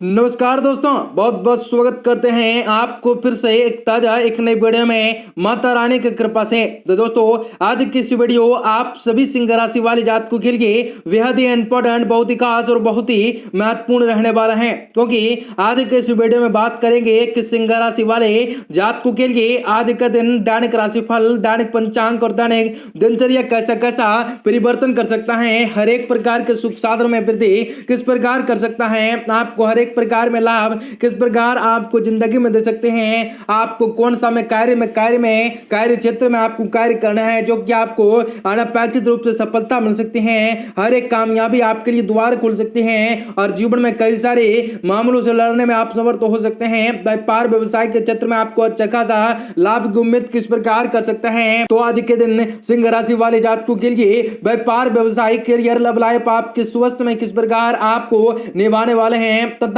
नमस्कार दोस्तों, बहुत बहुत स्वागत करते हैं आपको फिर से एक ताजा एक नई वीडियो में माता रानी की कृपा से। तो दोस्तों, आज की इस वीडियो आप सभी सिंह राशि वाली जातकों के लिए बेहद ही इंपॉर्टेंट, बहुत ही खास और बहुत ही महत्वपूर्ण रहने वाला है, क्योंकि आज के इस वीडियो में बात करेंगे कि सिंह राशि वाले जातकों के लिए आज का दिन दैनिक राशिफल, दैनिक पंचांग और दैनिक दिनचर्या कैसा कैसा परिवर्तन कर सकता है, हर एक प्रकार के सुख साधन में वृद्धि किस प्रकार कर सकता है, आपको हर एक प्रकार में लाभ किस प्रकार आपको जिंदगी में दे सकते हैं, आपको कौन सा में कार्य क्षेत्र में आपको कार्य करना है जो कि आपको अनपेक्षित रूप से सफलता मिल सकती है, हर एक कामयाबी आपके लिए द्वार खुल सकती है और जीवन में कई सारे मामलों से लड़ने में आप समर्थ हो सकते हैं। व्यापार व्यवसाय के क्षेत्र में आपको अच्छा खासा लाभ की उम्मीद किस प्रकार कर सकते हैं। तो आज के दिन सिंह राशि वाले जातकों के लिए व्यापार व्यवसाय करियर लव लाइफ आपके स्वास्थ्य में किस प्रकार आपको निभाने वाले हैं, तथा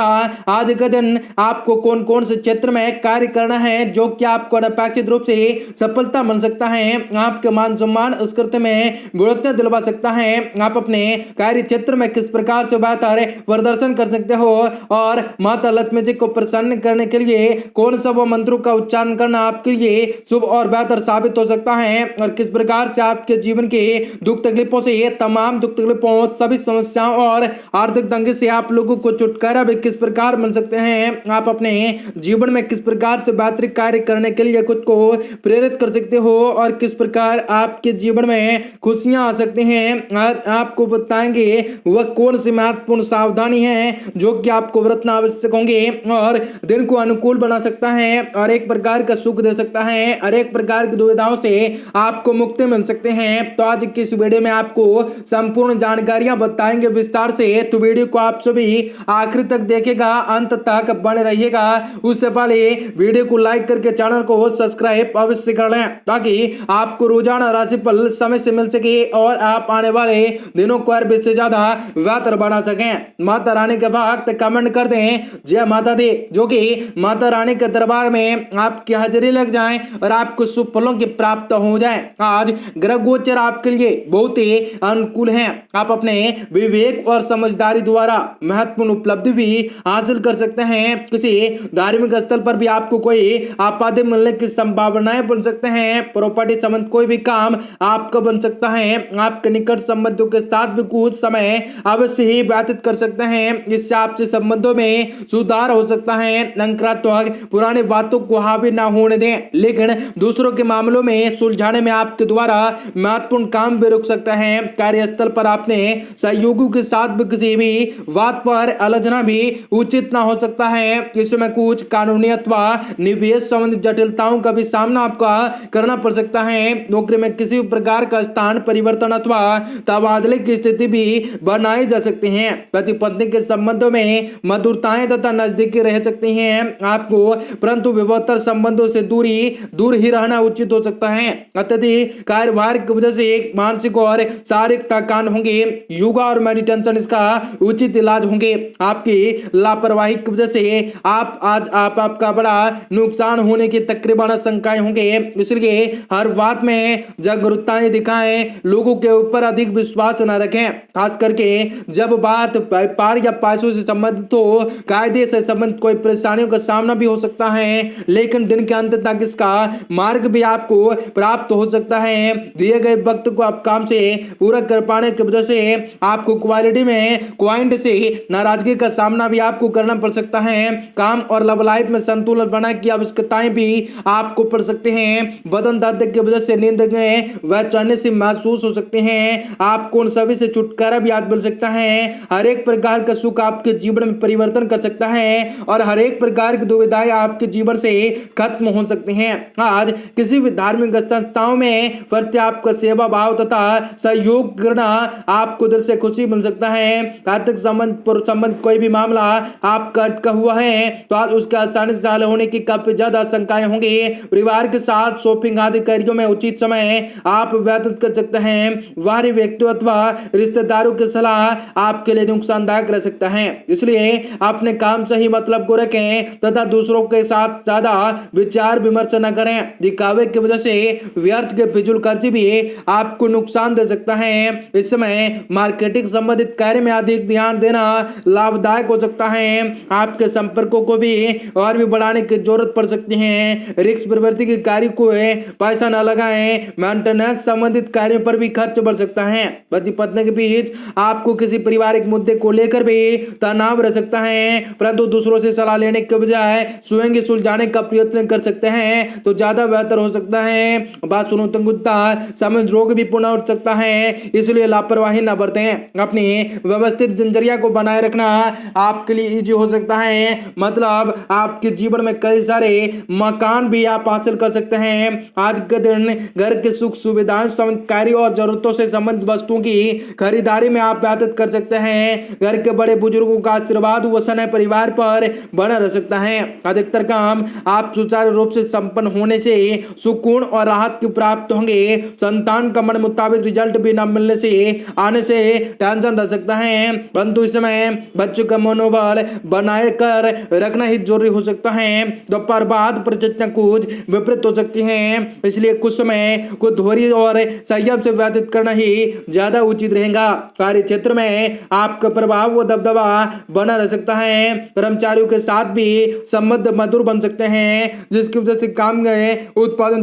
आज के दिन आपको कौन कौन से क्षेत्र में कार्य करना है जो कि आपको अनपेक्षित रूप से सफलता मिल सकता है, आपके मान सम्मान उस कृत्य में गुणवत्ता दिलवा सकता है, आप अपने कार्य क्षेत्र में किस प्रकार से बेहतर प्रदर्शन कर सकते हो और माता लक्ष्मी जी को प्रसन्न करने के लिए कौन सा वो मंत्रों का उच्चारण करना आपके लिए शुभ और बेहतर साबित हो सकता है, और किस प्रकार से आपके जीवन के दुख तकलीफों से तमाम दुख तकलीफों सभी समस्याओं और आर्थिक तंगी से आप लोगों को छुटकारा भी किस प्रकार मिल सकते हैं, आप अपने जीवन में किस प्रकार से बेहतर कार्य करने के लिए खुद को प्रेरित कर सकते हो और किस प्रकार आपके जीवन में खुशियां आ सकती हैं। आपको बताएंगे वह कौन सी महत्वपूर्ण सावधानी है जो कि आपको बरतना आवश्यक होंगे और दिन को अनुकूल बना सकता है और एक प्रकार का सुख दे सकता है, हर एक प्रकार की दुविधाओं से आपको मुक्ति मिल सकते हैं। तो आज की इस वीडियो में आपको संपूर्ण जानकारियां बताएंगे विस्तार से, तो वीडियो को आप सभी आखिर तक देखेगा, अंत तक बने रहिएगा। उससे पहले वीडियो को लाइक करके चैनल को सब्सक्राइब अवश्य कर लें ताकि आपको रोजाना राशिफल समय से मिल सके और आप आने वाले दिनों को और से ज्यादा बेहतर बना सकें। माता रानी के भक्त कमेंट कर दें जय माता दी, जो कि माता रानी के दरबार में आपकी हाजिरी लग जाए और आपको शुभ फलों की प्राप्त हो जाए। आज ग्रह गोचर आपके लिए बहुत ही अनुकूल है, आप अपने विवेक और समझदारी द्वारा महत्वपूर्ण उपलब्धि भी हासिल कर सकते हैं। किसी धार्मिक स्थल पर भी आपको कोई आपादे मिलने की संभावनाएं बन सकते हैं, प्रॉपर्टी संबंध कोई भी काम आपका बन सकता है, आपके निकट संबंधों के साथ भी कुछ समय अवश्य ही व्यतीत कर सकते हैं, इससे आपसे संबंधों में सुधार हो सकता है। नकारात्मक पुरानी बातों को हावी ना होने दें, लेकिन दूसरों के मामलों में सुलझाने में आपके द्वारा महत्वपूर्ण काम भी रुक सकता है। कार्यस्थल पर आपने सहयोगियों के साथ भी किसी भी बात पर आलोचना भी उचित ना हो सकता है, इसमें कुछ कानूनी अथवा निवेश संबंधित जटिलताओं का भी सामना आपका करना पड़ सकता है। नौकरी में किसी प्रकार का स्थान परिवर्तन अथवा तबादले की स्थिति भी बनाई जा सकती है। पति पत्नी के संबंधों में मधुरताएं तथा नजदीकी रह सकती हैं आपको, परंतु विवाहतर संबंधों से दूर ही रहना उचित हो सकता है। अत्यधिक कार्यभार की वजह से एक मानसिक और शारीरिक थकान होंगे, योगा और मेडिटेशन इसका उचित इलाज होंगे। आपकी लापरवाही की वजह से आपका बड़ा नुकसान होने की तकरीबन शंकाएं होंगे, इसलिए हर बात में जागरूकताएं दिखाएं, लोगों के ऊपर अधिक विश्वास न रखें, खास करके जब बात व्यापार या पैसों से संबंधित हो। कायदे से संबंधित कोई परेशानियों का सामना भी हो सकता है, लेकिन दिन के अंत तक इसका मार्ग भी आपको प्राप्त हो सकता है। दिए गए वक्त को आप काम से पूरा कर पाने की वजह से आपको क्वालिटी में क्वाइंट से नाराजगी का सामना भी आपको करना पड़ सकता है। काम और लव लाइफ में संतुलन बनाने की आवश्यकताएं भी आपको पड़ सकते हैं। बदन दर्द की वजह से नींद में बेचैनी से महसूस हो सकते हैं, आपको उन सभी से छुटकारा भी याद मिल सकता है। हर एक प्रकार का सुख आपके जीवन में परिवर्तन कर सकता है और हर एक प्रकार की दुविधाएं आपके जीवन से खत्म हो सकती हैं। आज किसी भी धार्मिक संस्थाओं में प्रति आपका सेवा भाव तथा सहयोग करना आपको दिल से खुशी मिल सकता है। आर्थिक संबंध कोई भी मामला आपका अटका हुआ है तो आज उसके आसानी से हल होने की काफी ज्यादा आशंकाएं होंगी। परिवार के साथ शॉपिंग आदि कार्यों में उचित समय आप व्यतीत कर सकते हैं। बाहरी व्यक्तियों अथवा रिश्तेदारों की सलाह आपके लिए नुकसानदायक रह सकता है, इसलिए अपने काम से ही मतलब को रखें तथा दूसरों के साथ ज्यादा विचार विमर्श न करें। दिखावे की वजह से व्यर्थ के फिजूल खर्ची भी आपको नुकसान दे सकता है। इस समय मार्केटिंग संबंधित कार्य में अधिक ध्यान देना लाभदायक हो सकता सकता है। आपके संपर्कों को भी और भी बढ़ाने की जरूरत पड़ सकती है। रिस्क प्रवृत्ति के कार्य को पैसा न लगाएं। मेंटेनेंस संबंधित कार्यों पर भी खर्च बढ़ सकता है। पति पत्नी के बीच आपको किसी पारिवारिक मुद्दे को लेकर भी तनाव रह सकता है, परंतु दूसरों से सलाह लेने के बजाय स्वयं ही सुलझाने का प्रयत्न कर सकते हैं तो ज्यादा बेहतर हो सकता है। बात सुनो तंगुत्ता, समझ रोग भी पुनः उठ सकता है, इसलिए लापरवाही न बरतें। अपनी व्यवस्थित दिनचर्या को बनाए रखना आपके लिए इजी हो सकता है। मतलब आपके जीवन में कई सारे मकान भी आप हासिल कर सकते हैं। आज के दिन घर के सुख सुविधाएं, कार्य और जरूरतों से संबंधित वस्तुओं की खरीदारी में आप व्यतीत कर सकते हैं। घर के बड़े बुजुर्गों का आशीर्वाद व स्नेह परिवार पर बना रह सकता है। अधिकतर काम आप सुचारू रूप से संपन्न होने से सुकून और राहत की प्राप्त होंगे। संतान का मन मुताबिक रिजल्ट भी न मिलने से आने से टेंशन रह सकता है, परंतु इस समय बच्चों का मनोबल बनाए कर रखना ही जरूरी हो सकता है। दोपहर बाद परिस्थितियां कुछ विपरीत हो सकती हैं, इसलिए कुछ समय को धैर्य और संयम से व्यतीत करना ही ज्यादा उचित रहेगा। कार्य क्षेत्र में आपका प्रभाव व दबदबा बना रह सकता है। कर्मचारियों के साथ भी संबंध मधुर बन सकते हैं, जिसकी वजह से काम गए उत्पादन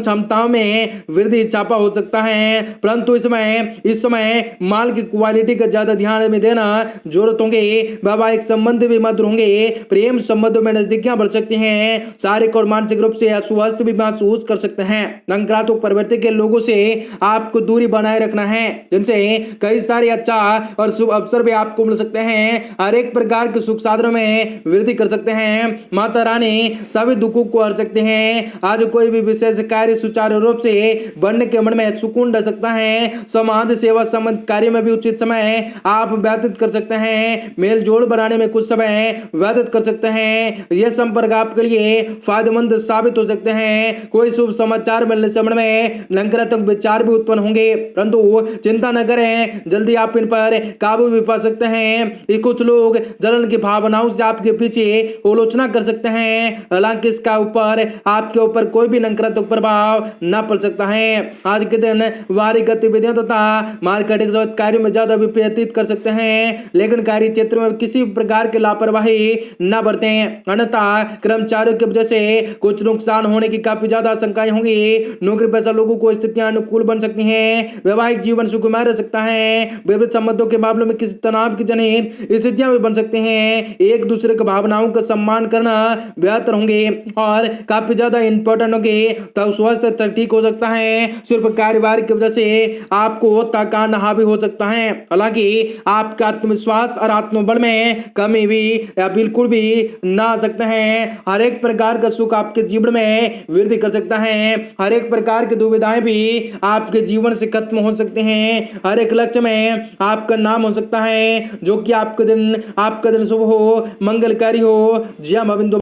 क्षमताओं में वृद्धि छापा हो सकता है। परंतु इस समय माल की क्वालिटी का ज्यादा ध्यान में देना जरूरत होंगे। वैवाहिक संबंध भी मधुर होंगे। प्रेम संबंधों में नजदीकियां बढ़ सकती हैं। शारीरिक और मानसिक रूप से अस्वस्थ भी महसूस कर सकते हैं। नकारात्मक प्रवृत्ति के लोगों से आपको दूरी बनाए रखना है, जिनसे कई सारे अच्छा और शुभ अवसर भी आपको मिल सकते हैं। हर एक प्रकार के सुख साधनों में वृद्धि कर सकते हैं। माता रानी सभी दुखों को हर सकते हैं। आज कोई भी विशेष कार्य सुचारू रूप से बनने के मन में सुकून रह सकता है। समाज सेवा संबंध कार्य में भी उचित समय आप व्यतीत कर सकते हैं। मेल जोल बनाने में कुछ समय व्यतीत कर सकते हैं। यह संपर्क आपके लिए फायदेमंद साबित हो सकते हैं। कोई शुभ समाचार मिलने से मन में नकारात्मक विचार भी उत्पन्न होंगे, परंतु चिंता न करें, जल्दी आप इन पर काबू भी पा सकते हैं। कुछ लोग जलन की भावनाओं से आपके पीछे आलोचना कर सकते हैं, हालांकि इसका आपके ऊपर कोई भी नकारात्मक प्रभाव न पड़ सकता है। आज के दिन वारी गतिविधियों तथा मार्केटिंग कार्यों में ज्यादा भी व्यतीत कर सकते हैं, लेकिन कार्य क्षेत्र में किसी प्रकार की लापरवाही न बरतें, अन्यथा कर्मचारियों की वजह से कुछ नुकसान होने की काफी ज्यादा आशंकाएं होंगी। नौकरी पेशा लोगों को स्थितियां अनुकूल बन सकती हैं। वैवाहिक जीवन सुखमय रह सकता है। विपरीत संबंधों के मामलों में किसी तनाव की जनित स्थितियां भी बन सकती हैं। एक दूसरे की भावनाओं का सम्मान करना बेहतर होंगे और काफी ज्यादा इंपॉर्टेंट होंगे, तब स्वास्थ्य ठीक हो सकता है। सिर्फ कारोबार की वजह से आपको थकान हावी हो सकता है। हालांकि आपका आत्मविश्वास और आत्मबल में कमी भी या बिल्कुल भी ना आ सकते हैं। हर एक प्रकार का सुख आपके जीवन में वृद्धि कर सकता है। हर एक प्रकार की दुविधाएं भी आपके जीवन से खत्म हो सकते हैं। हर एक लक्ष्य में आपका नाम हो सकता है, जो कि आपका दिन शुभ हो, मंगलकारी हो। जय मां बिंदु।